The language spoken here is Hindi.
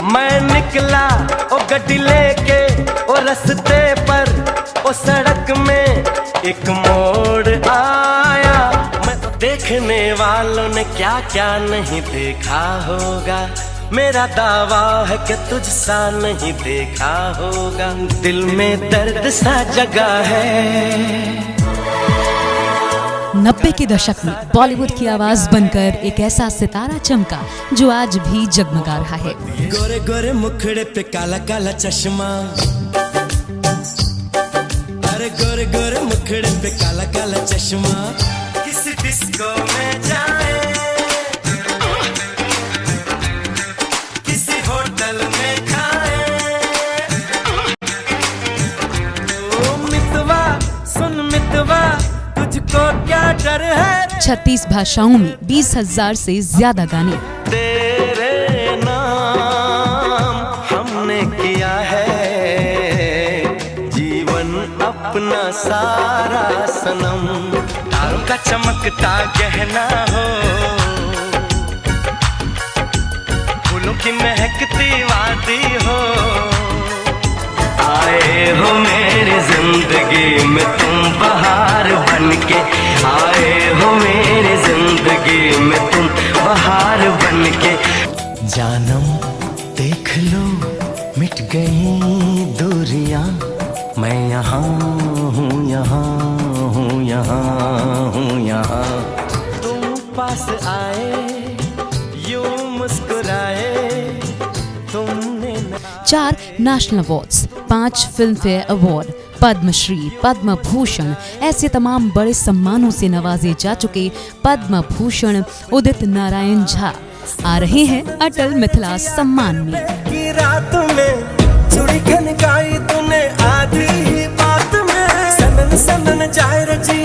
मैं निकला ओ गड्डी लेके ओ रस्ते पर ओ सड़क में एक मोड़ आया। मैं देखने वालों ने क्या क्या नहीं देखा होगा, मेरा दावा है कि तुझसा नहीं देखा होगा। दिल में दर्द सा जगा है। 90 के दशक में बॉलीवुड की आवाज बनकर एक ऐसा सितारा चमका जो आज भी जगमगा रहा है। गोरे गोरे मुखड़े पे काला काला चश्मा, अरे गोरे गोरे मुखड़े पे काला काला चश्मा। किसी डिस्को में जाए, किसी होटल में खाए। ओ मितवा सुन मितवा, तुझको क्या डर है। 36 भाषाओं में 20,000 से ज्यादा गाने। तेरे नाम हमने किया है जीवन अपना सारा सनम। तारों का चमकता गहना हो, फूलों की महकती वादी हो। आए हो मेरी जिंदगी में तुम बहार बनके, आए हो मेरी जिंदगी में तुम बहार बनके। जानम देख लो मिट गई दूरियां, मैं यहाँ हूँ यहाँ हूँ यहाँ हूँ यहाँ। तुम पास आए यूं मुस्कुराए तुमने। 4 national awards, 5 Filmfare award, Padma Shri, Padma Bhushan ऐसे तमाम बड़े सम्मानों से नवाजे जा चुके पद्म भूषण उदित नारायण झा आ रहे हैं अटल मिथिला सम्मान में। की रात में चूड़ी खनकाई तूने आधी ही बात में, सनन सनन जाए रची